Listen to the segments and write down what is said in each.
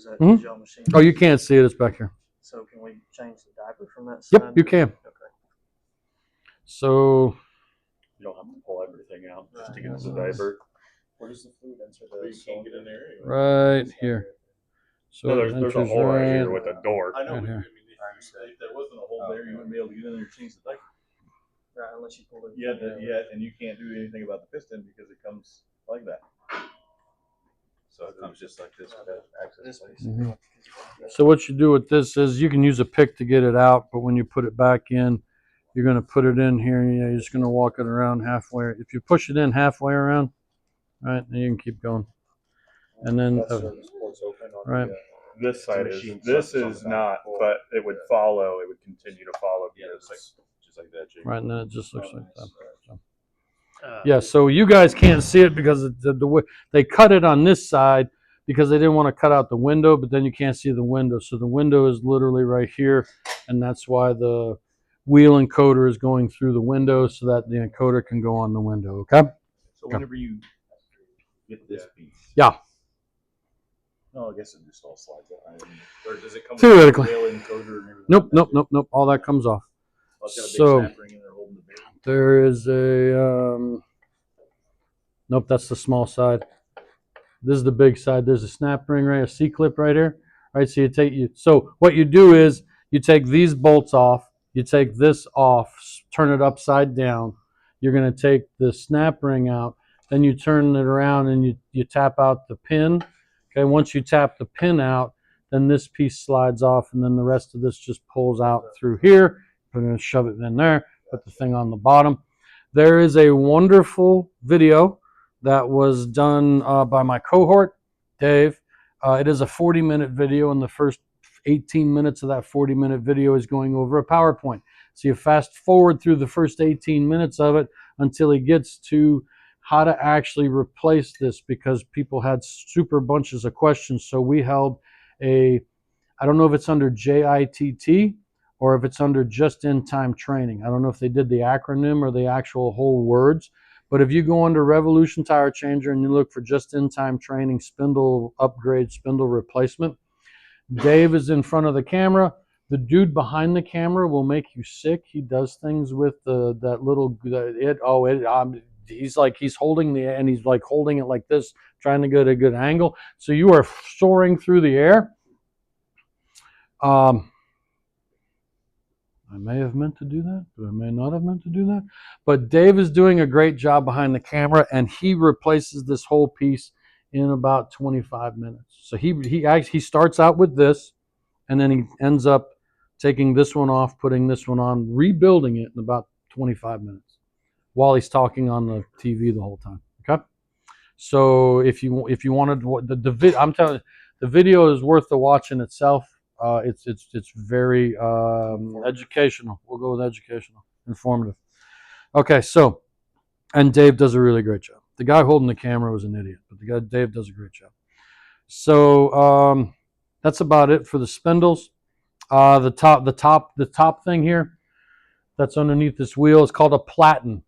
is that y'all machine? Oh, you can't see it. It's back here. So can we change the diaper from that side? Yep, you can. Okay. So you don't have to pull everything out just to get to the diaper. Where does the fluid enter? You can't get in there anyway. Right here. So no, there's a hole right here with a door. I know. Right But, here. I mean, if there wasn't a hole there, you wouldn't be able to get in there and change the diaper. Right, unless you pull it. Yeah, and you can't do anything about the piston because it comes like that. So it comes just like this without access place. Mm-hmm. So what you do with this is you can use a pick to get it out, but when you put it back in, you're going to put it in here and you're just going to walk it around halfway. If you push it in halfway around, right, then you can keep going. And then, right. This side is, this is not, but it would follow, it would continue to follow. Yeah, it looks like, just like that, Jake. Right, and then it just looks like that. So. Yeah, so you guys can't see it because the way they cut it on this side because they didn't want to cut out the window, but then you can't see the window. So the window is literally right here, and that's why the wheel encoder is going through the window so that the encoder can go on the window, okay? So whenever you get this piece. Yeah. No, I guess it just all slides out. Or does it come Theoretically. with a wheel encoder and everything? Nope. All that comes off. Oh, it's got a big So snap ring in there holding the bearing. there is a nope, that's the small side. This is the big side. There's a snap ring right, a C-clip right here. Right, so what you do is you take these bolts off, you take this off, turn it upside down. You're going to take the snap ring out, then you turn it around and you tap out the pin. Okay, once you tap the pin out, then this piece slides off and then the rest of this just pulls out through here. We're going to shove it in there, put the thing on the bottom. There is a wonderful video that was done by my cohort, Dave. It is a 40-minute video, and the first 18 minutes of that 40-minute video is going over a PowerPoint. So you fast forward through the first 18 minutes of it until he gets to how to actually replace this, because people had super bunches of questions. So we held I don't know if it's under JITT or if it's under just-in-time training. I don't know if they did the acronym or the actual whole words. But if you go under Revolution Tire Changer and you look for just-in-time training, spindle upgrade, spindle replacement, Dave is in front of the camera. The dude behind the camera will make you sick. He does things with that little he's holding and he's like holding it like this, trying to get a good angle. So you are soaring through the air. I may have meant to do that, but I may not have meant to do that. But Dave is doing a great job behind the camera, and he replaces this whole piece in about 25 minutes. So he starts out with this, and then he ends up taking this one off, putting this one on, rebuilding it in about 25 minutes while he's talking on the TV the whole time. Okay. So if you wanted I'm telling you, the video is worth the watch in itself. It's very educational. We'll go with educational, informative. Okay, so, and Dave does a really great job. The guy holding the camera was an idiot, but Dave does a great job. So that's about it for the spindles. The top thing here that's underneath this wheel is called a platen.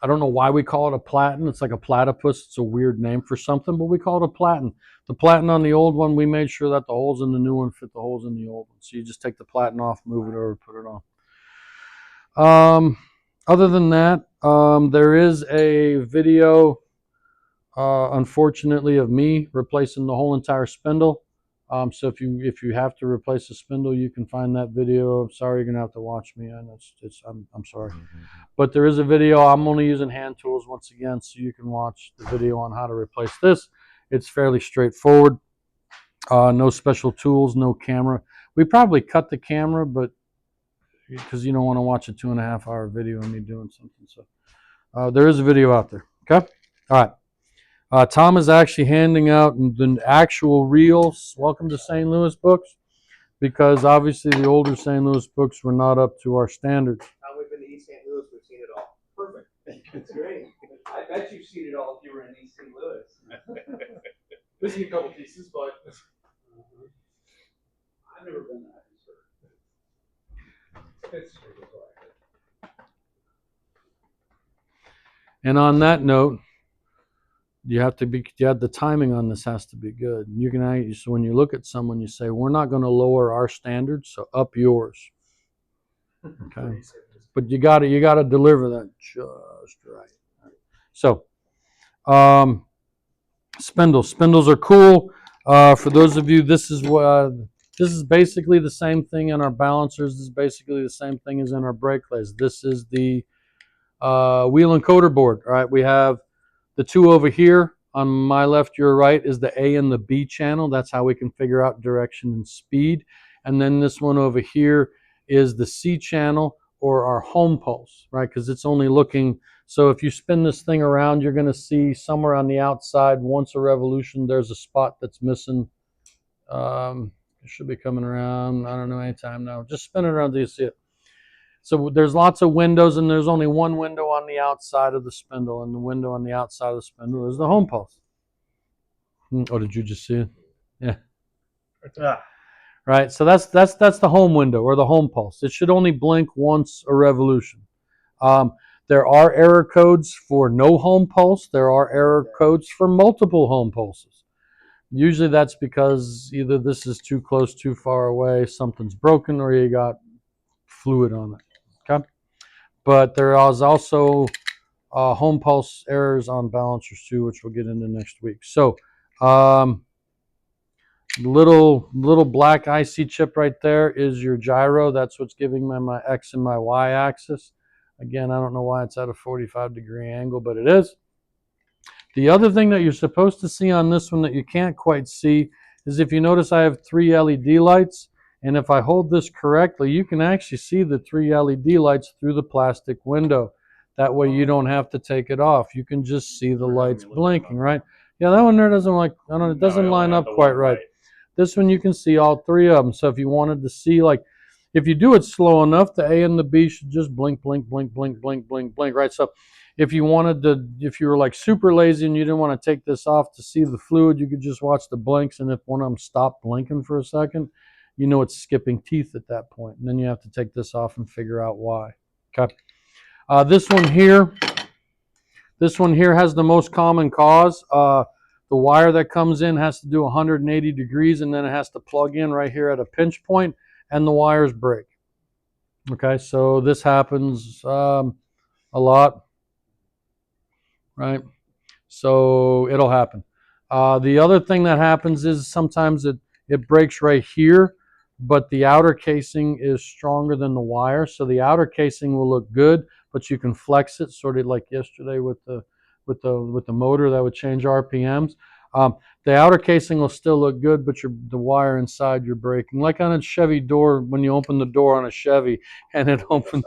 I don't know why we call it a platen. It's like a platypus. It's a weird name for something, but we call it a platen. The platen on the old one, we made sure that the holes in the new one fit the holes in the old one. So you just take the platen off, move it over, put it on. Other than that, there is a video, unfortunately, of me replacing the whole entire spindle. So if you have to replace a spindle, you can find that video. I'm sorry, you're gonna have to watch me, and I'm sorry, but there is a video. I'm only using hand tools once again, so you can watch the video on how to replace this. It's fairly straightforward. No special tools, no camera. We probably cut the camera, but because you don't want to watch a 2.5-hour video of me doing something. So there is a video out there. Okay, all right. Tom is actually handing out the actual real Welcome to St. Louis books, because obviously the older St. Louis books were not up to our standards. Now we've been to East St. Louis, we've seen it all. Perfect. That's great. I bet you've seen it all if you were in East St. Louis. We've seen a couple pieces, but I've never been that concerned. And on that note, the timing on this has to be good. So when you look at someone, you say, we're not going to lower our standards, so up yours. Okay. But you got to deliver that just right. So, spindles are cool. For those of you, this is basically the same thing in our balancers. This is basically the same thing as in our brake lays. This is the wheel encoder board. All right, we have the two over here on my left, your right is the A and the B channel. That's how we can figure out direction and speed. And then this one over here is the C channel, or our home pulse, right? Because it's only looking, so if you spin this thing around, you're going to see somewhere on the outside, once a revolution, there's a spot that's missing. It should be coming around, I don't know, anytime now. Just spin it around until you see it. So there's lots of windows, and there's only one window on the outside of the spindle, and the window on the outside of the spindle is the home pulse. Oh, did you just see it? Yeah. Right, so that's the home window, or the home pulse. It should only blink once a revolution. There are error codes for no home pulse. There are error codes for multiple home pulses. Usually that's because either this is too close, too far away, something's broken, or you got fluid on it. Okay, but there is also home pulse errors on balancers too, which we'll get into next week. So, little black IC chip right there is your gyro. That's what's giving me my X and my Y axis. Again, I don't know why it's at a 45-degree angle, but it is. The other thing that you're supposed to see on this one that you can't quite see is, if you notice, I have 3 LED lights. And if I hold this correctly, you can actually see the 3 LED lights through the plastic window. That way you don't have to take it off. You can just see the lights blinking, right? Yeah, that one there doesn't it doesn't line up quite right. This one you can see all 3 of them. So if you wanted to see, like, if you do it slow enough, the A and the B should just blink, blink, blink, blink, blink, blink, blink, right? So if you wanted to, if you were like super lazy and you didn't want to take this off to see the fluid, you could just watch the blinks. And if one of them stopped blinking for a second, you know it's skipping teeth at that point. And then you have to take this off and figure out why. Okay. This one here has the most common cause. The wire that comes in has to do 180 degrees, and then it has to plug in right here at a pinch point, and the wires break. Okay, so this happens a lot, right? So it'll happen. The other thing that happens is sometimes it breaks right here, but the outer casing is stronger than the wire. So the outer casing will look good, but you can flex it, sort of like yesterday with the motor that would change RPMs. The outer casing will still look good, but the wire inside you're breaking. Like on a Chevy door, when you open the door on a Chevy and it opens.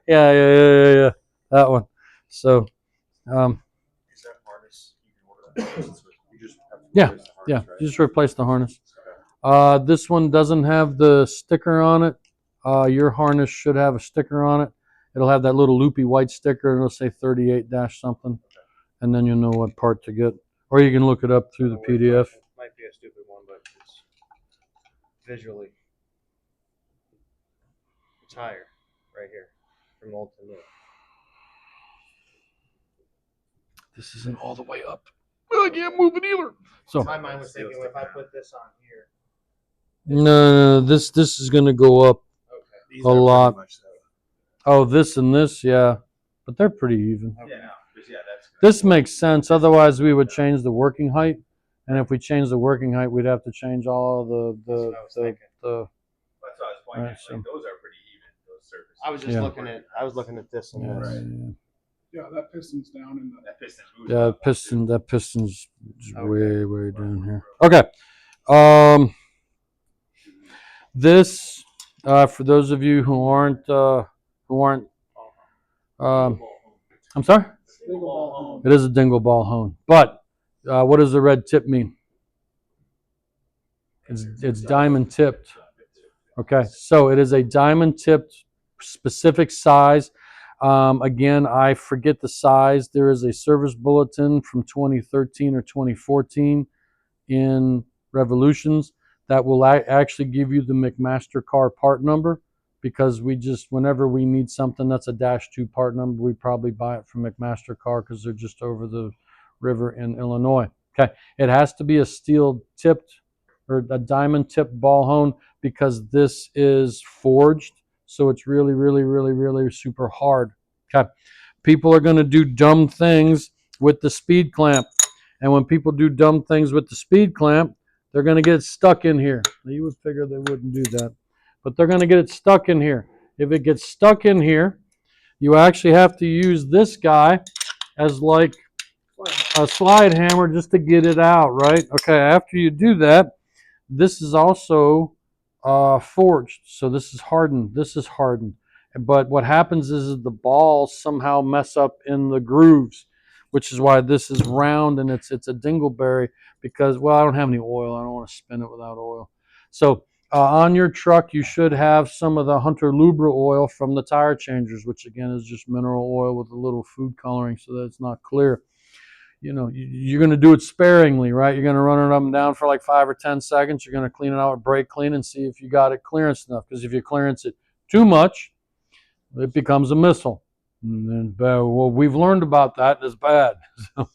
Yeah. That one. So, Is that harness? You can order that. You just have to yeah, replace the harness, yeah. right? You just replace the harness. Okay. This one doesn't have the sticker on it. Your harness should have a sticker on it. It'll have that little loopy white sticker, and it'll say 38- something, and then you'll know what part to get. Or you can look it up through the PDF. Might be a stupid one, but it's visually. It's higher, right here, from old to new. This isn't all the way up. Well, I can't move it either. So My mind was thinking, if I put this on here. no, this is going to go up These a are pretty lot. much so. Oh, this and this, yeah, but they're pretty even. Yeah, that's This makes sense. Otherwise, we would change the working height, and if we change the working height, we'd have to change all the. That's what I was thinking. That's what I was pointing Right, at. so- Like, those are pretty even, those surfaces. I was just Yeah. looking at this and Yeah, this. Yeah, that piston's down in the. That piston moves yeah, up. that piston's Okay. way down here. Okay, this for those of you who aren't I'm sorry. It is a dingle ball hone, but what does the red tip mean? It's diamond tipped. Okay, so it is a diamond tipped specific size. Again, I forget the size. There is a service bulletin from 2013 or 2014 in Revolutions that will actually give you the McMaster car part number, because whenever we need something that's a -2 part number, we probably buy it from McMaster car because they're just over the River in Illinois. Okay, it has to be a steel tipped or a diamond tipped ball hone because this is forged, so it's really, really, really, really super hard. Okay, people are going to do dumb things with the speed clamp, and when people do dumb things with the speed clamp, they're going to get stuck in here. Now, you would figure they wouldn't do that, but they're going to get it stuck in here. If it gets stuck in here, you actually have to use this guy as like a slide hammer just to get it out, right? Okay, after you do that, this is also forged, so this is hardened. This is hardened. But what happens is the balls somehow mess up in the grooves, which is why this is round and it's a dingleberry because, well, I don't have any oil. I don't want to spin it without oil. So on your truck, you should have some of the Hunter Lubra oil from the tire changers, which again is just mineral oil with a little food coloring so that it's not clear. You know, you're going to do it sparingly, right? You're going to run it up and down for like 5 or 10 seconds. You're going to clean it out with brake clean and see if you got it clearance enough. Because if you clearance it too much, it becomes a missile. And well, we've learned about that, and it's bad. So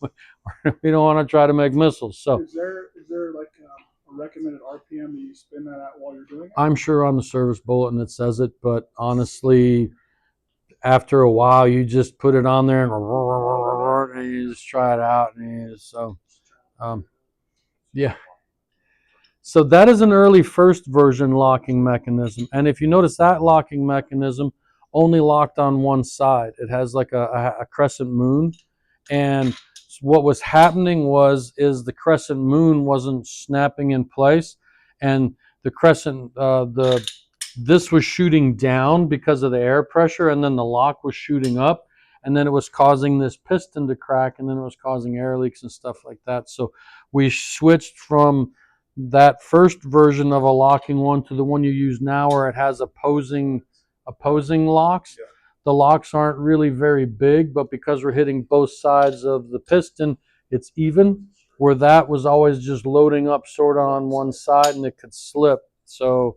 we don't want to try to make missiles. So Is there like a recommended RPM that you spin that at while you're doing it? I'm sure on the service bulletin it says it, but honestly, after a while, you just put it on there and you just try it out. And so, yeah. So that is an early first version locking mechanism. And if you notice, that locking mechanism only locked on one side. It has like a crescent moon. And what was happening is the crescent moon wasn't snapping in place. And the crescent, this was shooting down because of the air pressure, and then the lock was shooting up, and then it was causing this piston to crack, and then it was causing air leaks and stuff like that. So we switched from that first version of a locking one to the one you use now, where it has opposing locks. Yeah. The locks aren't really very big, but because we're hitting both sides of the piston, it's even, where that was always just loading up sort of on one side and it could slip. So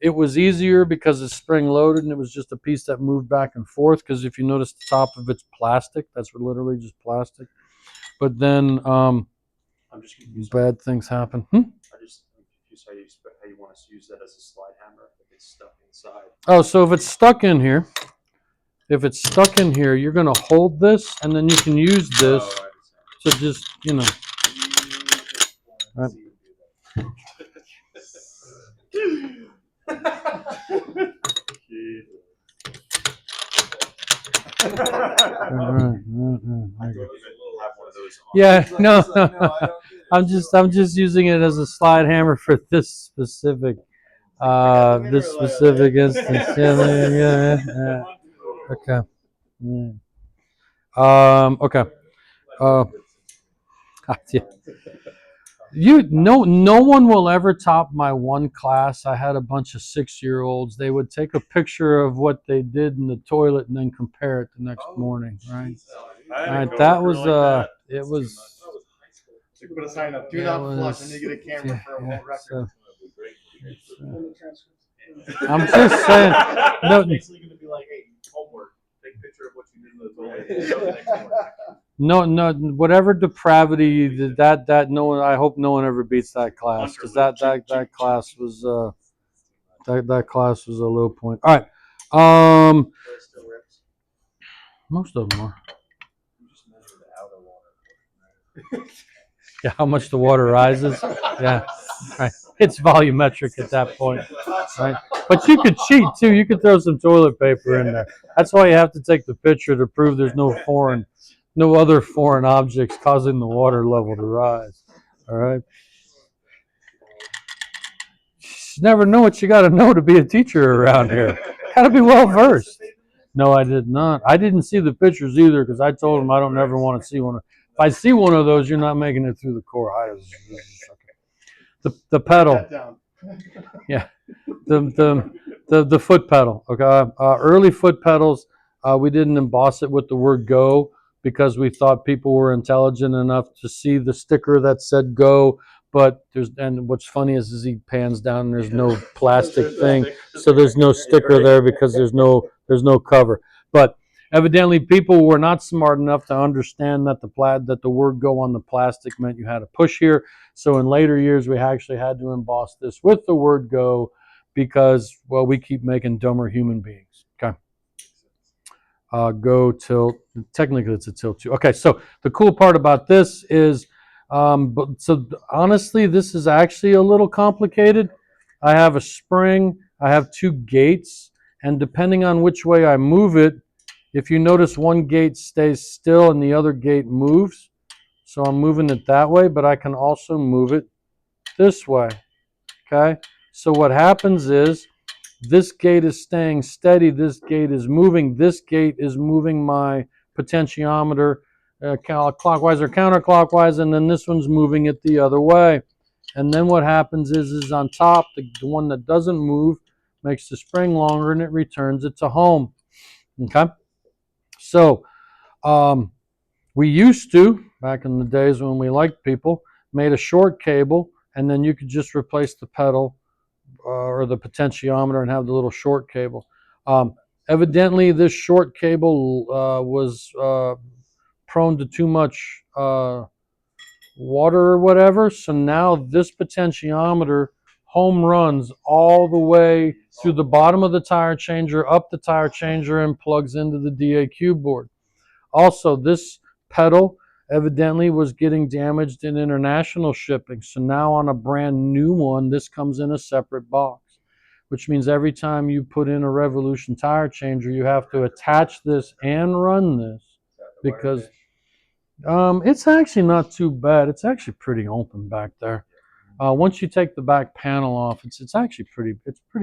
it was easier because it's spring loaded and it was just a piece that moved back and forth. Because if you notice, the top of it's plastic. That's literally just plastic. But then I'm just confused. bad things happen. I just I'm confused how you want us to use that as a slide hammer if it's stuck inside. Oh, so if it's stuck in here, you're going to hold this, and then you can use this to just, you know. Right. Yeah, no. I'm just using it as a slide hammer for this specific instance. Yeah. Okay. Okay. Yeah. No one will ever top my one class. I had a bunch of 6-year-olds. They would take a picture of what they did in the toilet and then compare it the next morning, right? Right, that was it was. They put a sign up, do not flush, and you get a camera for a whole record. I'm just saying. No, Basically going to be like, hey, homework. Take a picture of what you did in the toilet. no, whatever depravity that no one. I hope no one ever beats that class, because that class was that class was a low point. All right, most of them are. Yeah, how much the water rises. Yeah, right. It's volumetric at that point, right? But you could cheat too. You could throw some toilet paper in there. That's why you have to take the picture to prove there's no other foreign objects causing the water level to rise. All right. You never know what you got to know to be a teacher around here. Got to be well versed. No, I did not. I didn't see the pictures either because I told them I don't ever want to see one. If I see one of those, you're not making it through the core. The pedal. Yeah. The foot pedal. Okay. Early foot pedals, we didn't emboss it with the word go because we thought people were intelligent enough to see the sticker that said go. But what's funny is he pans down and there's no plastic thing, so there's no sticker there because there's no cover. But Evidently, people were not smart enough to understand that the word "go" on the plastic meant you had to push here. So in later years, we actually had to emboss this with the word "go" because, well, we keep making dumber human beings. Okay. Go tilt. Technically, it's a tilt too. Okay, so the cool part about this is, so honestly, this is actually a little complicated. I have a spring. I have two gates, and depending on which way I move it, if you notice, one gate stays still and the other gate moves. So I'm moving it that way, but I can also move it this way. Okay. So what happens is, this gate is staying steady. This gate is moving. This gate is moving my potentiometer clockwise or counterclockwise, and then this one's moving it the other way. And then what happens is on top, the one that doesn't move makes the spring longer and it returns it to home. Okay? So we used to, back in the days when we liked people, made a short cable, and then you could just replace the pedal or the potentiometer and have the little short cable. Evidently, this short cable was prone to too much water or whatever. So now this potentiometer home runs all the way through the bottom of the tire changer, up the tire changer, and plugs into the DAQ board. Also, this pedal evidently was getting damaged in international shipping. So now on a brand new one, this comes in a separate box, which means every time you put in a Revolution tire changer, you have to attach this and run this because it's actually not too bad. It's actually pretty open back there. Once you take the back panel off, it's actually pretty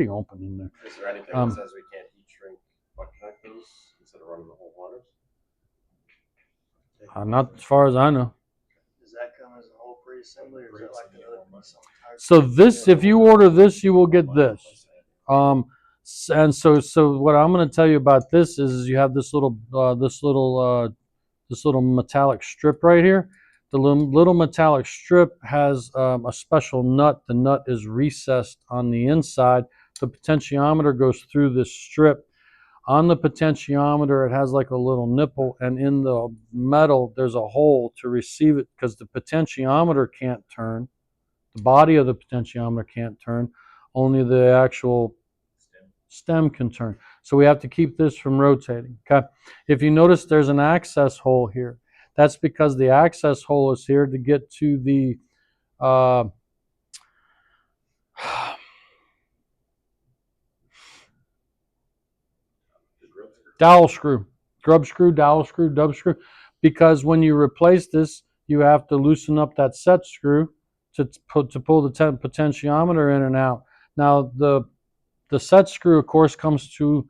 open in there. Is there anything that says we can't heat shrink butt connectors instead of running the whole waters? Not as far as I know. Does that come as a whole pre-assembly, or is it like another piece on the tire? So this, if you order this, you will get this. And so what I'm going to tell you about this is you have this little metallic strip right here. The little metallic strip has a special nut. The nut is recessed on the inside. The potentiometer goes through this strip. On the potentiometer, it has like a little nipple, and in the metal, there's a hole to receive it because the potentiometer can't turn. The body of the potentiometer can't turn. Only the actual stem can turn. So we have to keep this from rotating. Okay. If you notice, there's an access hole here. That's because the access hole is here to get to the dowel screw, grub screw, dowel screw, dub screw. Because when you replace this, you have to loosen up that set screw to pull the potentiometer in and out. Now the set screw, of course, comes to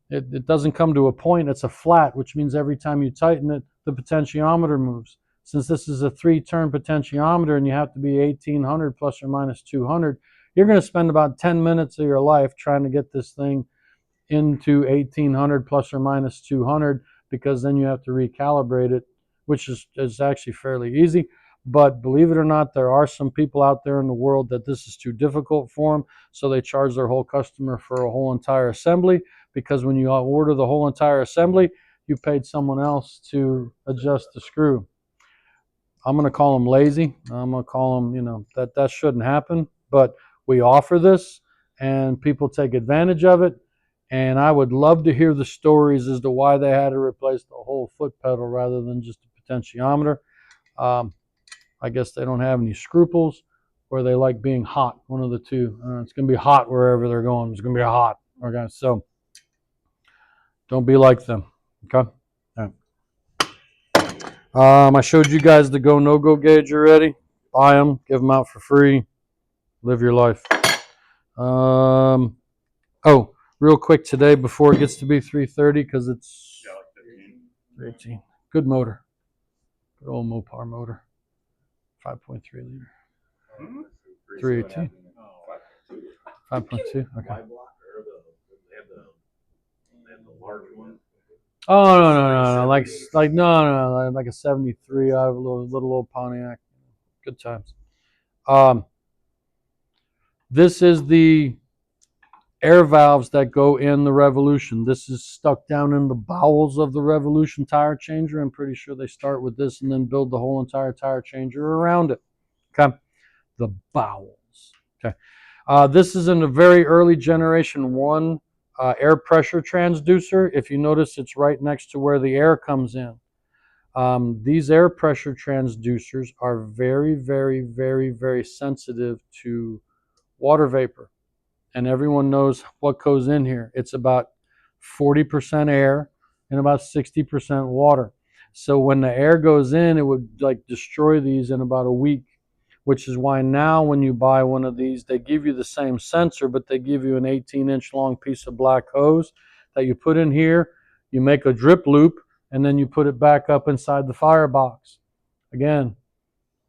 it doesn't come to a point. It's a flat, which means every time you tighten it, the potentiometer moves. Since this is a 3-turn potentiometer and you have to be 1800 plus or minus 200, you're going to spend about 10 minutes of your life trying to get this thing into 1800 plus or minus 200, because then you have to recalibrate it, which is actually fairly easy. But believe it or not, there are some people out there in the world that this is too difficult for them, so they charge their whole customer for a whole entire assembly, because when you order the whole entire assembly, you paid someone else to adjust the screw. I'm going to call them lazy. I'm going to call them, that shouldn't happen, but we offer this and people take advantage of it. And I would love to hear the stories as to why they had to replace the whole foot pedal rather than just a potentiometer. I guess they don't have any scruples, or they like being hot. One of the two. It's going to be hot wherever they're going. It's going to be hot. Okay, so don't be like them. Okay. All right. I showed you guys the go no go gauge already. Buy them, give them out for free. Live your life. Oh. Real quick today before it gets to be 3:30, because it's 318. Good motor. Good old Mopar motor. 5.3 liter. 318. 5.2. Okay. Oh no. Like a 73 out of a little old Pontiac. Good times. This is the air valves that go in the Revolution. This is stuck down in the bowels of the Revolution tire changer. I'm pretty sure they start with this and then build the whole entire tire changer around it. Okay, the bowels. Okay, this is in a very early generation 1 air pressure transducer. If you notice, it's right next to where the air comes in. These air pressure transducers are very, very, very, very sensitive to water vapor. And everyone knows what goes in here. It's about 40% air and about 60% water. So when the air goes in, it would like destroy these in about a week, which is why now when you buy one of these, they give you the same sensor, but they give you an 18-inch long piece of black hose that you put in here, you make a drip loop, and then you put it back up inside the firebox. Again,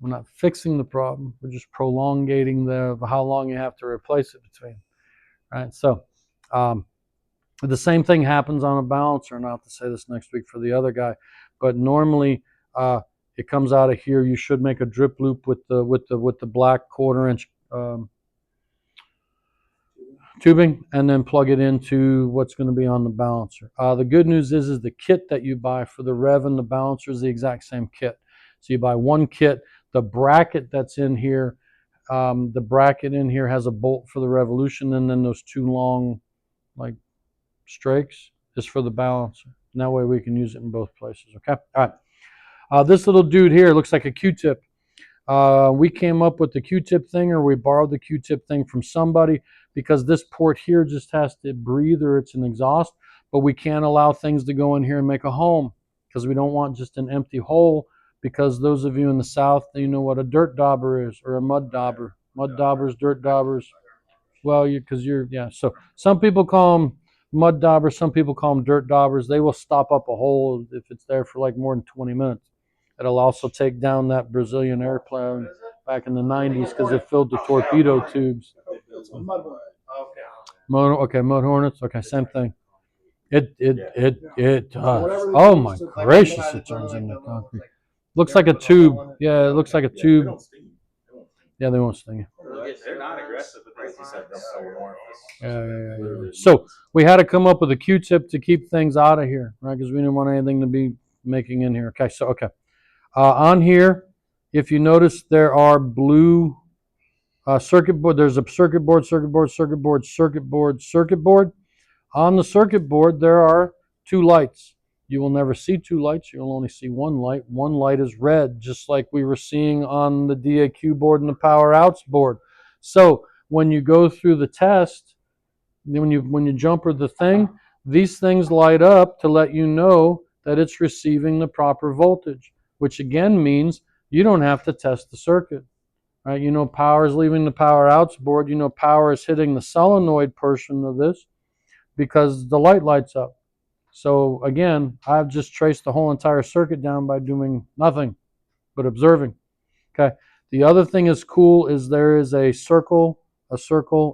we're not fixing the problem, we're just prolongating how long you have to replace it between. Right, so the same thing happens on a balancer. And I'll have to say this next week for the other guy, but normally it comes out of here. You should make a drip loop with the black 1/4-inch tubing, and then plug it into what's going to be on the balancer. The good news is the kit that you buy for the Rev and the balancer is the exact same kit. So you buy one kit. The bracket that's in here. The bracket in here has a bolt for the Revolution, and then those 2 long, like, strakes is for the balancer. And that way we can use it in both places, okay? All right. This little dude here looks like a Q-tip. We came up with the Q-tip thing, or we borrowed the Q-tip thing from somebody, because this port here just has to breathe or it's an exhaust, but we can't allow things to go in here and make a home because we don't want just an empty hole. Because those of you in the South, you know what a dirt dauber is, or a mud dauber. Mud daubers, dirt daubers. Well, yeah. So some people call them mud daubers, some people call them dirt daubers. They will stop up a hole if it's there for like more than 20 minutes. It'll also take down that Brazilian airplane back in the 90s because it filled the torpedo tubes. Mud hornets. Okay, same thing. It does. Oh my gracious! It turns into concrete. Looks like a tube. Yeah, it looks like a tube. Yeah, they won't sting you. They're not aggressive, but they Yeah. So we had to come up with a Q-tip to keep things out of here, right? Because we didn't want anything to be making in here. Okay, so on here, if you notice, there are blue circuit board. There's a circuit board, circuit board, circuit board, circuit board, circuit board. On the circuit board, there are 2 lights. You will never see 2 lights. You'll only see 1 light. 1 light is red, just like we were seeing on the DAQ board and the power outs board. So when you go through the test, when you jumper the thing, these things light up to let you know that it's receiving the proper voltage, which again means you don't have to test the circuit. Right? You know power is leaving the power outs board. You know power is hitting the solenoid portion of this because the light lights up. So again, I've just traced the whole entire circuit down by doing nothing but observing. Okay. The other thing is cool is there is a circle,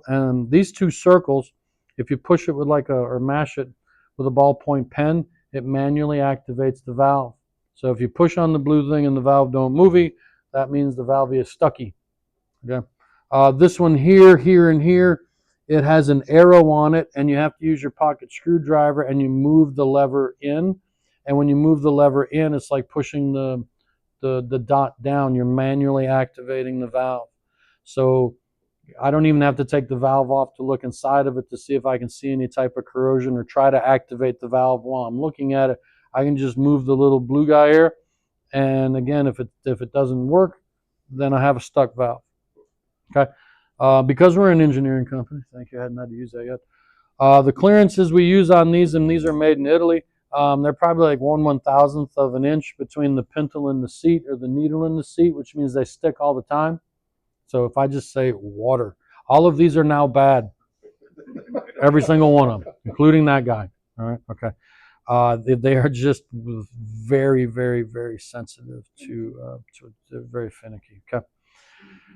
and these 2 circles, if you push it with or mash it with a ballpoint pen, it manually activates the valve. So if you push on the blue thing and the valve don't move, that means the valve is stucky. Okay. This one here, and here, it has an arrow on it, and you have to use your pocket screwdriver, and you move the lever in. And when you move the lever in, it's like pushing the dot down. You're manually activating the valve. So I don't even have to take the valve off to look inside of it to see if I can see any type of corrosion or try to activate the valve while I'm looking at it. I can just move the little blue guy here. And again, if it doesn't work, then I have a stuck valve. Okay. Because we're an engineering company, thank you, I hadn't had to use that yet. The clearances we use on these, and these are made in Italy, they're probably like 1/1000th of an inch between the pintle and the seat, or the needle in the seat, which means they stick all the time. So if I just say water, all of these are now bad. Every single one of them, including that guy. All right, okay. They are just very, very, very sensitive to they're very finicky. Okay.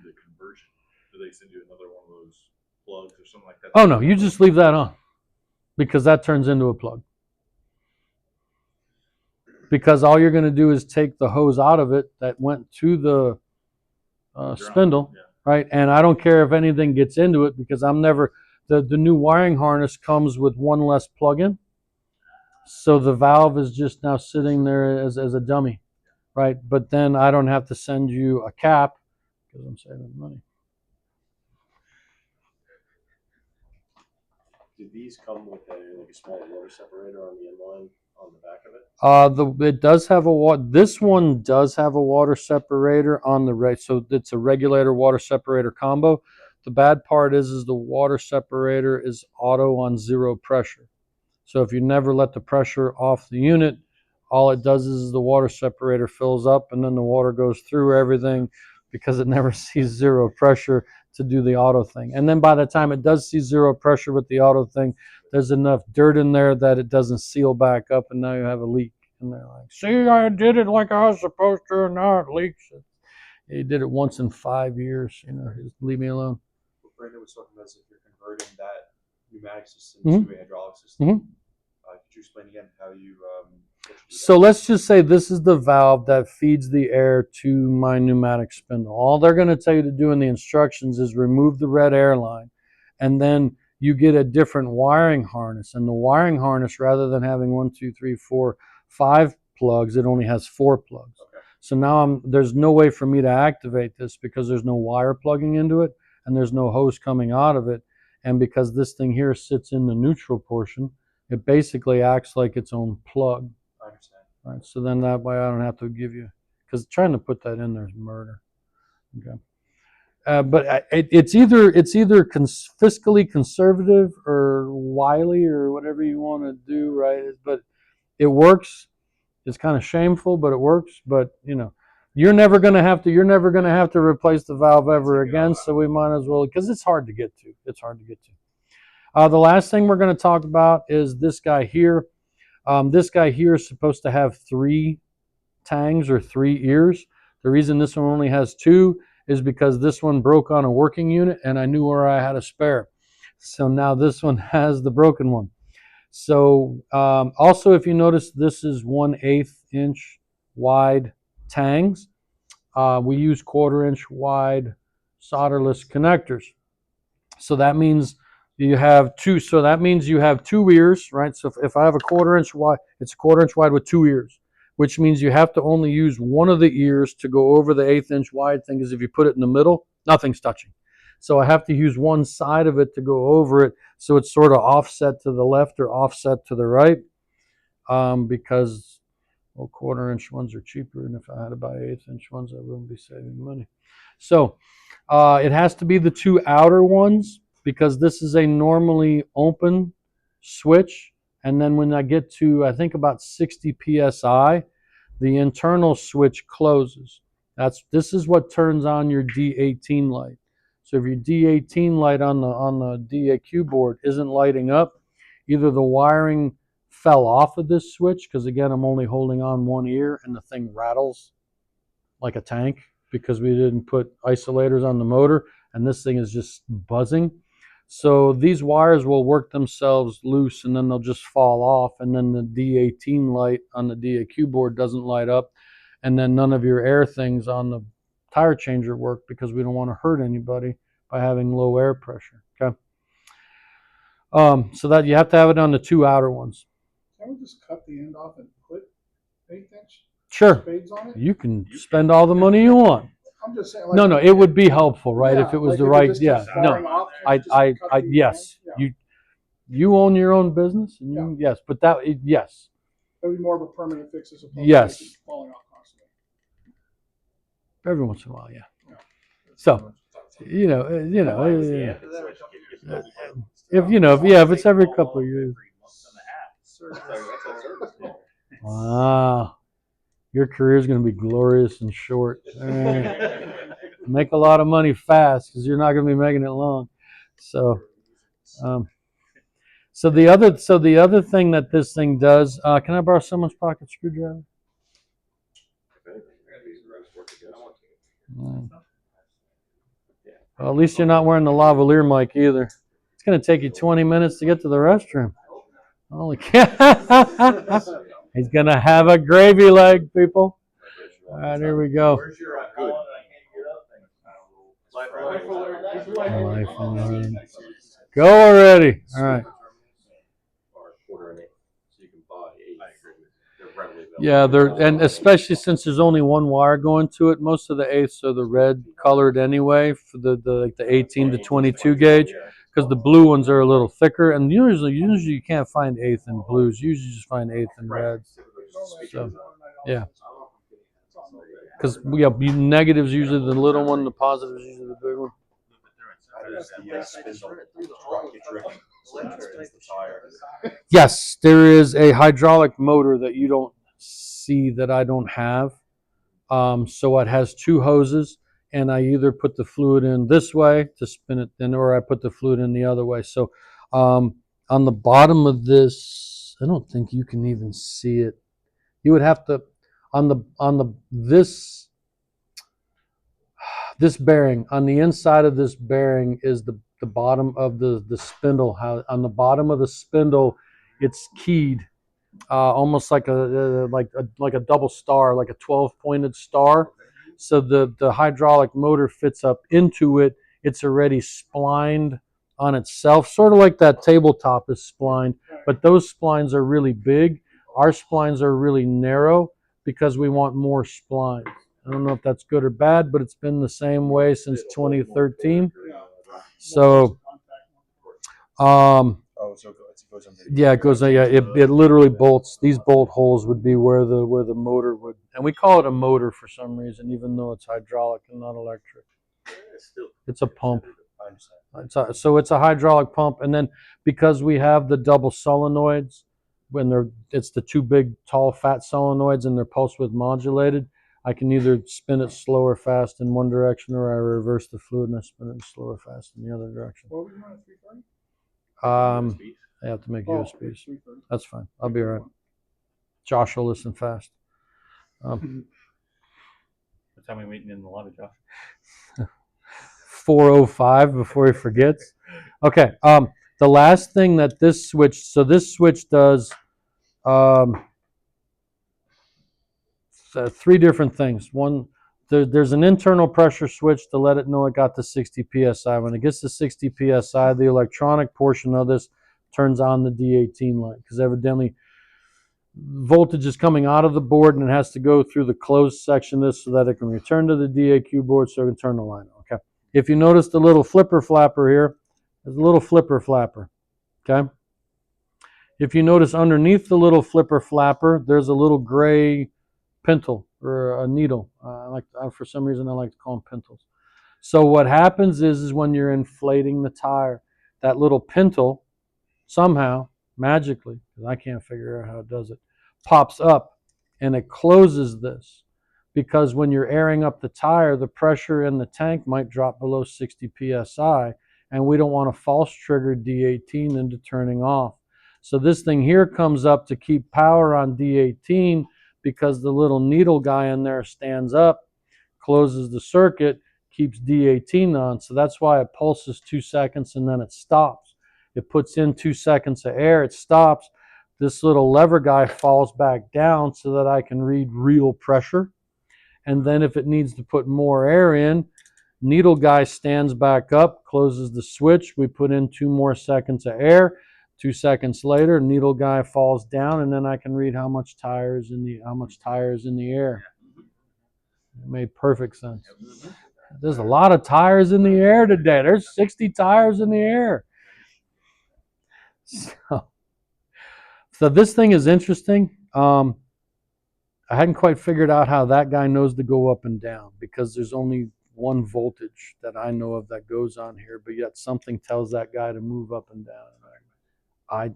The conversion. Do they send you another one of those plugs or something like that? Oh no, you just leave that on because that turns into a plug. Because all you're going to do is take the hose out of it that went to the spindle, right? And I don't care if anything gets into it because the new wiring harness comes with one less plug-in. So the valve is just now sitting there as a dummy, right? But then I don't have to send you a cap because I'm saving money. Do these come with like a small water separator on the inline on the back of it? It does have this one does have a water separator on the right, so it's a regulator water separator combo. The bad part is the water separator is auto on 0 pressure. So if you never let the pressure off the unit, all it does is the water separator fills up and then the water goes through everything because it never sees 0 pressure to do the auto thing. And then by the time it does see 0 pressure with the auto thing, there's enough dirt in there that it doesn't seal back up and now you have a leak. And they're like, see, I did it like I was supposed to and now it leaks. He did it once in 5 years, just leave me alone. What Brandon was talking about is if you're converting that pneumatic system Mhm. to a hydraulic system. Mhm. Could you explain again how you So let's just say this is the valve that feeds the air to my pneumatic spindle. All they're going to tell you to do in the instructions is remove the red air line, and then you get a different wiring harness. And the wiring harness, rather than having 1, 2, 3, 4, 5 plugs, it only has 4 plugs. Okay. So now there's no way for me to activate this because there's no wire plugging into it, and there's no hose coming out of it. And because this thing here sits in the neutral portion, it basically acts like its own plug. I understand. Right, so then that way I don't have to give you, because trying to put that in there is murder. Okay, but it's either fiscally conservative or wily or whatever you want to do, right? But it works. It's kind of shameful, but it works. But you're never gonna have to replace the valve ever again. So we might as well, because it's hard to get to. It's hard to get to. The last thing we're going to talk about is this guy here. This guy here is supposed to have 3 tangs or 3 ears. The reason this one only has 2 is because this one broke on a working unit and I knew where I had a spare. So now this one has the broken one. So also, if you notice, this is 1/8 inch wide tangs. We use 1/4 inch wide solderless connectors. So that means you have 2. So that means you have 2 ears, right? So if I have a 1/4 inch wide, it's 1/4 inch wide with 2 ears, which means you have to only use one of the ears to go over the 1/8 inch wide thing, because if you put it in the middle, nothing's touching. So I have to use one side of it to go over it, so it's sort of offset to the left or offset to the right, because 1/4 inch ones are cheaper, and if I had to buy 1/8 inch ones, I wouldn't be saving money. So it has to be the 2 outer ones, because this is a normally open switch. And then when I get to, I think, about 60 psi, the internal switch closes. This is what turns on your D18 light. So if your D18 light on the DAQ board isn't lighting up, either the wiring fell off of this switch, because again, I'm only holding on one ear and the thing rattles like a tank because we didn't put isolators on the motor, and this thing is just buzzing. So these wires will work themselves loose and then they'll just fall off, and then the D18 light on the DAQ board doesn't light up, and then none of your air things on the tire changer work, because we don't want to hurt anybody by having low air pressure. Okay. So that you have to have it on the 2 outer ones. Can we just cut the end off and put 1/8 inch Sure. spades on it? You can spend all the money you want. I'm just saying. No, it would be helpful, right? If it was like the if it right, just yeah. keeps falling No, off, can we just cut the yes. end? You own your own business, and yes, but yes. That would be more of a permanent fix as opposed Yes. to just falling off constantly. Every once in a while, yeah. So, if it's every couple of years. Wow, your career is going to be glorious and short. Make a lot of money fast, because you're not going to be making it long. So, so the other thing that this thing does, can I borrow someone's pocket screwdriver? Well, at least you're not wearing the lavalier mic either. It's going to take you 20 minutes to get to the restroom. Holy cow. He's going to have a gravy leg, people. All right, here we go. Life alert. Go already. All right. Or quarter and eighth, so you can buy eighth. I agree with you. They're readily available. Yeah, and especially since there's only one wire going to it, most of the eighths are the red colored anyway for the 18 to 22 gauge, because the blue ones are a little thicker, and usually you can't find eighth in blues. You usually just find eighth in reds. So, yeah. Because negatives usually the little one, the positives usually the big one. Yes, there is a hydraulic motor that you don't see that I don't have. So it has two hoses, and I either put the fluid in this way to spin it, or I put the fluid in the other way. So on the bottom of this, I don't think you can even see it. You would have to this bearing, on the inside of this bearing is the bottom of the spindle. How on the bottom of the spindle, it's keyed almost like a double star, like a 12-pointed star. So the hydraulic motor fits up into it. It's already splined on itself, sort of like that tabletop is splined, but those splines are really big. Our splines are really narrow because we want more splines. I don't know if that's good or bad, but it's been the same way since 2013. So, Oh, so it goes under. yeah, it goes. Yeah, it literally bolts. These bolt holes would be where the motor would, and we call it a motor for some reason, even though it's hydraulic and not electric. It's a pump. So it's a hydraulic pump, and then because we have the double solenoids, it's the two big, tall, fat solenoids, and they're pulse width modulated. I can either spin it slow or fast in one direction, or I reverse the fluid and I spin it slow or fast in the other direction. What were you running, 330? I have to make Oh, USBs. 330. That's fine. I'll be all right. Josh will listen fast. What time are we meeting in the lobby, Josh? 4:05 before he forgets. Okay. The last thing that this switch does three different things. One, there's an internal pressure switch to let it know it got to 60 psi. When it gets to 60 psi, the electronic portion of this turns on the D18 light, because evidently voltage is coming out of the board and it has to go through the closed section of this so that it can return to the DAQ board so it can turn the line on. Okay. If you notice the little flipper flapper here, there's a little flipper flapper. Okay. If you notice underneath the little flipper flapper, there's a little gray pintle or a needle. For some reason I like to call them pintles. So what happens is when you're inflating the tire, that little pintle somehow, magically, because I can't figure out how it does it, pops up and it closes this. Because when you're airing up the tire, the pressure in the tank might drop below 60 psi, and we don't want to false trigger D18 into turning off. So this thing here comes up to keep power on D18, because the little needle guy in there stands up, closes the circuit, keeps D18 on. So that's why it pulses 2 seconds and then it stops. It puts in 2 seconds of air, it stops. This little lever guy falls back down so that I can read real pressure. And then if it needs to put more air in, needle guy stands back up, closes the switch. We put in 2 more seconds of air. 2 seconds later, needle guy falls down, and then I can read how much tire is in the air. It made perfect sense. There's a lot of tires in the air today. There's 60 tires in the air. So this thing is interesting. I hadn't quite figured out how that guy knows to go up and down, because there's only one voltage that I know of that goes on here, but yet something tells that guy to move up and down.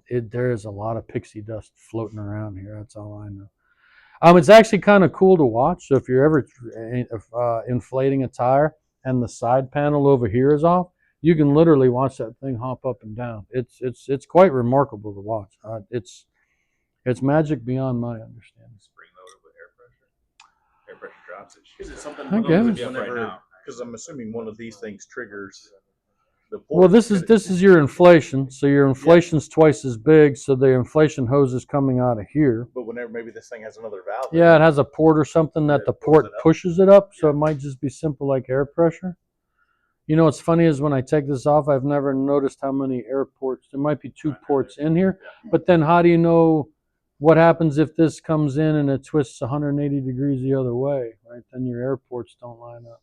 There is a lot of pixie dust floating around here. That's all I know. It's actually kind of cool to watch. So if you're ever inflating a tire and the side panel over here is off, you can literally watch that thing hop up and down. It's quite remarkable to watch. It's magic beyond my understanding. Spring motor with air pressure. Air pressure drops it. Is it something? I guess. Right now, because I'm assuming one of these things triggers the port. Well, this is your inflation. So your inflation's twice as big. So the inflation hose is coming out of here. But whenever maybe this thing has another valve. Yeah, it has a port or something that the port pushes it up. So it might just be simple like air pressure. You know what's funny is when I take this off, I've never noticed how many air ports. There might be 2 ports in here, but then how do you know what happens if this comes in and it twists 180 degrees the other way, right? Then your air ports don't line up.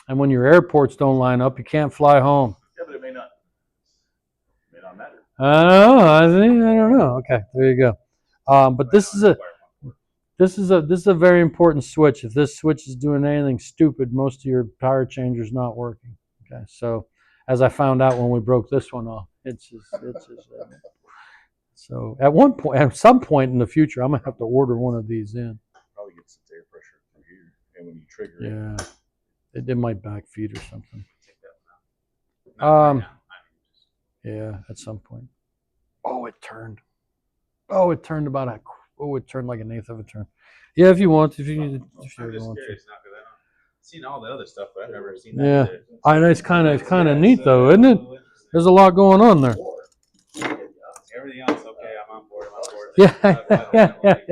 And when your air ports don't line up, you can't fly home. Yeah, but it may not matter. I don't know. Okay, there you go. But this is a very important switch. If this switch is doing anything stupid, most of your power changer's not working. Okay, so as I found out when we broke this one off, so at some point in the future, I'm gonna have to order one of these in. Probably gets its air pressure through here, and when you trigger Yeah, it might backfeed or something. Yeah, at some point. Oh, it turned. Oh, it turned about a. Oh, it turned like an eighth of a turn. Yeah, if you want, if you I'm want just to. curious now because I've seen all the other stuff, but I've never seen that. Yeah, either. I know it's kind of neat though, isn't it? There's a lot going on there. Everything else, okay, I'm on board. Yeah.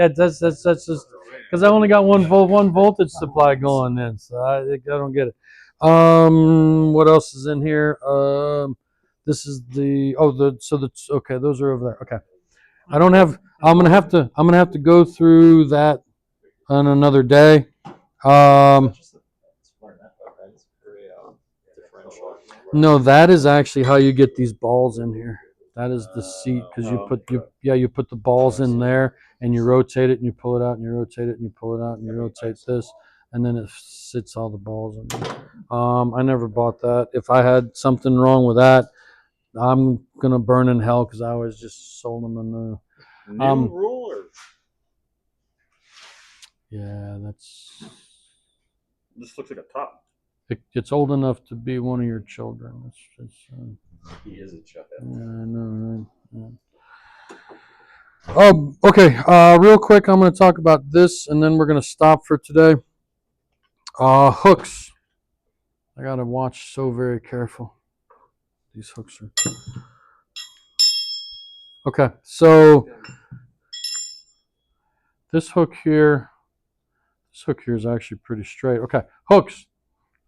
That's just because I only got one voltage supply going in, so I don't get it. What else is in here? This is okay. Those are over there. Okay, I don't have. I'm gonna have to go through that on another day. No, that is actually how you get these balls in here. That is the seat because you put the balls in there and you rotate it and you pull it out and you rotate it and you pull it out and you rotate this and then it sits all the balls in there. I never bought that. If I had something wrong with that, I'm gonna burn in hell because I always just sold them a new. new rule or Yeah, that's. This looks like a top. It's old enough to be one of your children. He is a chuck. Yeah, I know, right? Yeah. Okay. Real quick, I'm going to talk about this, and then we're going to stop for today. Hooks. I got to watch so very careful. These hooks are. Okay, so this hook here is actually pretty straight. Okay, hooks.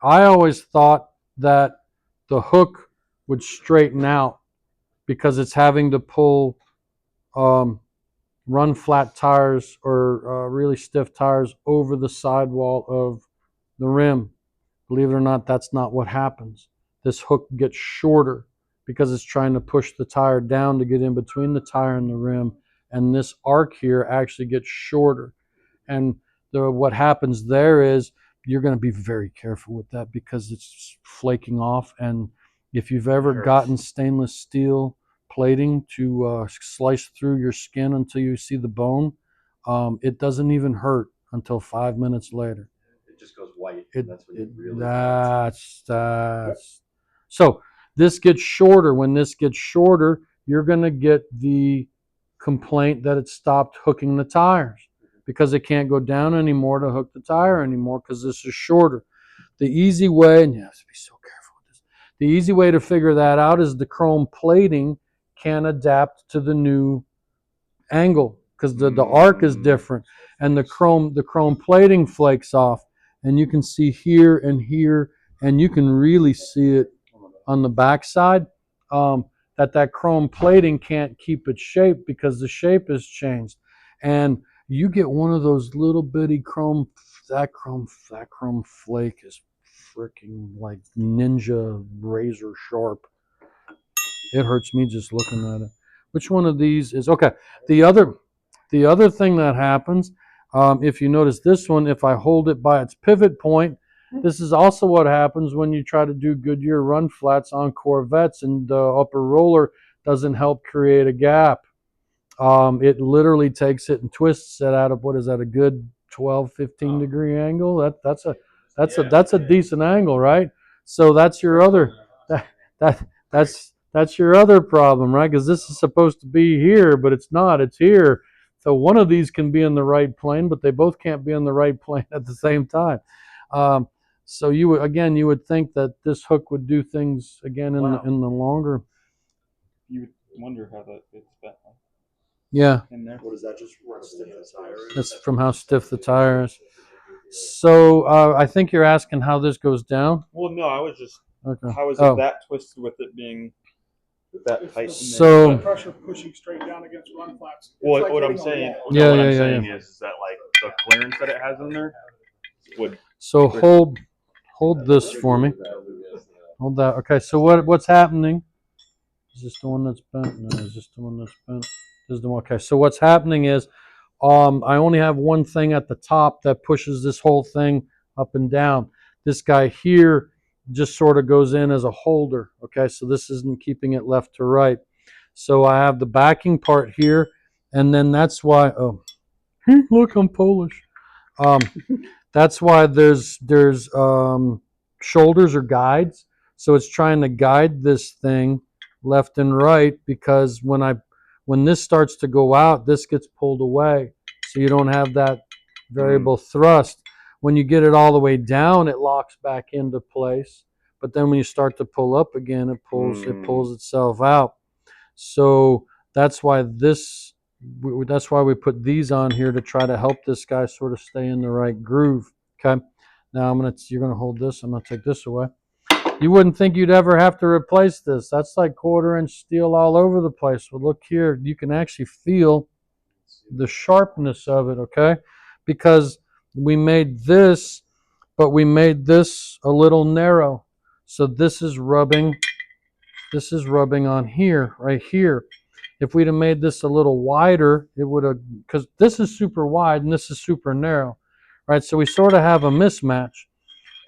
I always thought that the hook would straighten out because it's having to pull run flat tires or really stiff tires over the sidewall of the rim. Believe it or not, that's not what happens. This hook gets shorter because it's trying to push the tire down to get in between the tire and the rim. And this arc here actually gets shorter. And what happens there is you're going to be very careful with that because it's flaking off. And if you've ever gotten stainless steel plating to slice through your skin until you see the bone, it doesn't even hurt until 5 minutes later. It just goes white. That's when it really. So this gets shorter. When this gets shorter, you're going to get the complaint that it stopped hooking the tires because it can't go down anymore to hook the tire anymore because this is shorter. The easy way, and you have to be so careful with this, the easy way to figure that out is the chrome plating can adapt to the new angle because the arc is different and the chrome plating flakes off, and you can see here and here, and you can really see it on the backside that chrome plating can't keep its shape because the shape has changed, and you get one of those little bitty chrome flake is freaking like ninja razor sharp. It hurts me just looking at it. Which one of these is okay? The other thing that happens, if you notice this one, if I hold it by its pivot point, this is also what happens when you try to do Goodyear run flats on Corvettes and the upper roller doesn't help create a gap. It literally takes it and twists it out of, what is that, a good 12, 15 degree angle? That's a decent angle, right? So that's your other that's your other problem, right? Because this is supposed to be here, but it's not. It's here. So one of these can be in the right plane, but they both can't be in the right plane at the same time. So you would think that this hook would do things again in the longer. You would wonder how that fits back Yeah. in there. What is that? Just stiff the tire? That's from how stiff the tire is. So I think you're asking how this goes down. Well, no, I was just. Okay. How is Oh. it that twisted with it being that It's tight? the- So- the pressure pushing straight down against run flaps. It's Well, like what I'm hitting a saying, wall. Yeah, what I'm yeah, saying yeah. is that like the clearance that it has in there would. So hold this for me. Hold that. Okay. So what's happening? Is this the one that's bent? No, is this the one that's bent? This is the one. Okay. So what's happening is, I only have one thing at the top that pushes this whole thing up and down. This guy here just sort of goes in as a holder. Okay. So this isn't keeping it left to right. So I have the backing part here, and then that's why. Oh, look, I'm Polish. That's why there's shoulders or guides. So it's trying to guide this thing left and right, because when this starts to go out, this gets pulled away. So you don't have that variable thrust. When you get it all the way down, it locks back into place. But then when you start to pull up again, it pulls itself out. So that's why that's why we put these on here, to try to help this guy sort of stay in the right groove. Okay. Now you're gonna hold this. I'm gonna take this away. You wouldn't think you'd ever have to replace this. That's like 1/4-inch steel all over the place. Well, look here. You can actually feel the sharpness of it. Okay, because we made this, but we made this a little narrow. So this is rubbing on here, right here. If we'd have made this a little wider, it would have, because this is super wide and this is super narrow, right? So we sort of have a mismatch.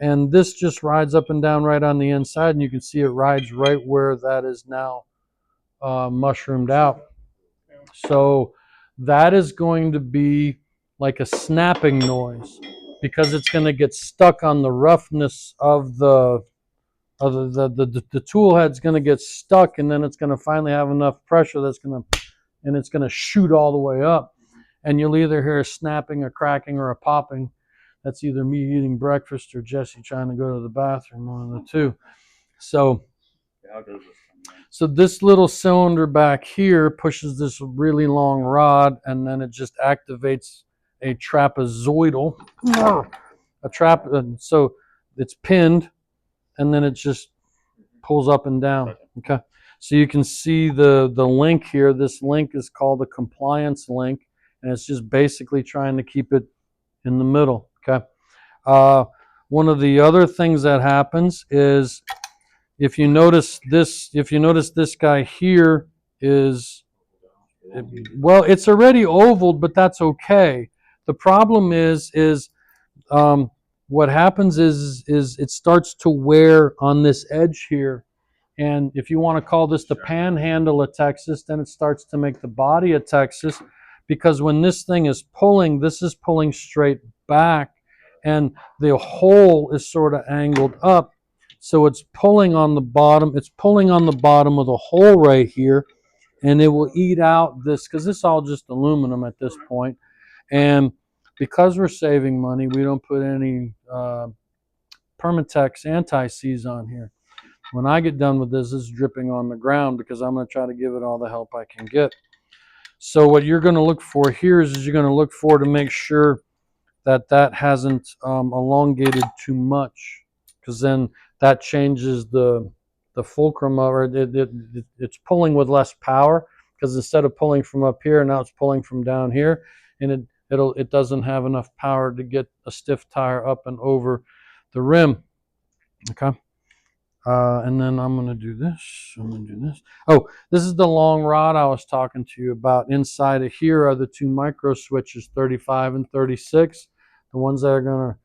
And this just rides up and down right on the inside, and you can see it rides right where that is now mushroomed out. So that is going to be like a snapping noise, because it's going to get stuck on the roughness of the tool head's going to get stuck, and then it's going to finally have enough pressure it's going to shoot all the way up, and you'll either hear a snapping, a cracking, or a popping. That's either me eating breakfast or Jesse trying to go to the bathroom, one of the two. So this little cylinder back here pushes this really long rod, and then it just activates a trapezoidal, so it's pinned, and then it just pulls up and down. Okay. So you can see the link here. This link is called the compliance link, and it's just basically trying to keep it in the middle. Okay. One of the other things that happens is, if you notice this guy here is, well, it's already ovaled, but that's okay. The problem is what happens is it starts to wear on this edge here. And if you want to call this the panhandle of Texas, then it starts to make the body of Texas, because when this thing is pulling, this is pulling straight back, and the hole is sort of angled up. So it's pulling on the bottom. It's pulling on the bottom of the hole right here, and it will eat out this, because this is all just aluminum at this point. And because we're saving money, we don't put any Permatex anti-seize on here. When I get done with this, it's dripping on the ground, because I'm going to try to give it all the help I can get. So what you're going to look for here is you're going to look for to make sure that hasn't elongated too much, because then that changes the fulcrum, or it's pulling with less power, because instead of pulling from up here, now it's pulling from down here, and it doesn't have enough power to get a stiff tire up and over the rim. Okay. And then I'm going to do this. I'm going to do this. Oh, this is the long rod I was talking to you about. Inside of here are the two micro switches, 35 and 36. The ones that are going to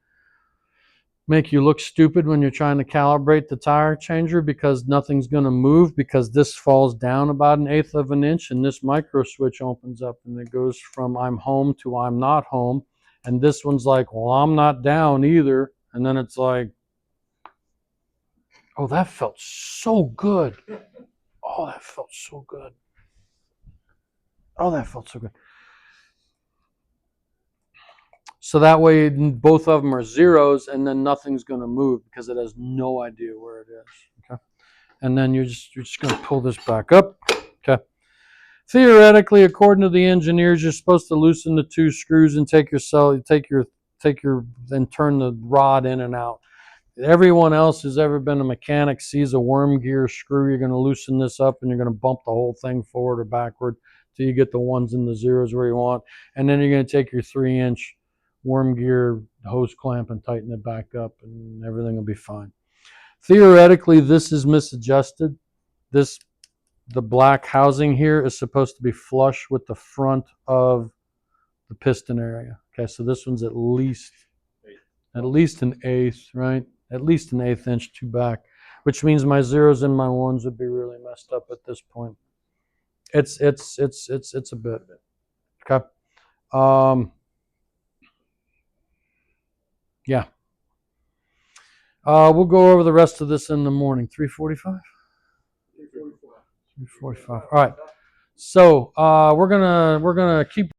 make you look stupid when you're trying to calibrate the tire changer, because nothing's going to move, because this falls down about 1/8 of an inch, and this micro switch opens up, and it goes from I'm home to I'm not home. And this one's like, well, I'm not down either. And then it's like, oh, that felt so good. Oh, that felt so good. Oh, that felt so good. So that way, both of them are zeros, and then nothing's going to move, because it has no idea where it is. Okay. And then you're just going to pull this back up. Okay. Theoretically, according to the engineers, you're supposed to loosen the two screws and take your then turn the rod in and out. Everyone else who's ever been a mechanic sees a worm gear screw. You're going to loosen this up and you're going to bump the whole thing forward or backward till you get the ones and the zeros where you want. And then you're going to take your 3-inch worm gear hose clamp and tighten it back up, and everything will be fine. Theoretically, this is misadjusted. The black housing here is supposed to be flush with the front of the piston area. Okay, so this one's at least an eighth, right? At least an 1/8 inch too back, which means my zeros and my ones would be really messed up at this point. It's a bit. Okay. Yeah. We'll go over the rest of this in the morning. 3:45. 3:45. All right. So we're gonna keep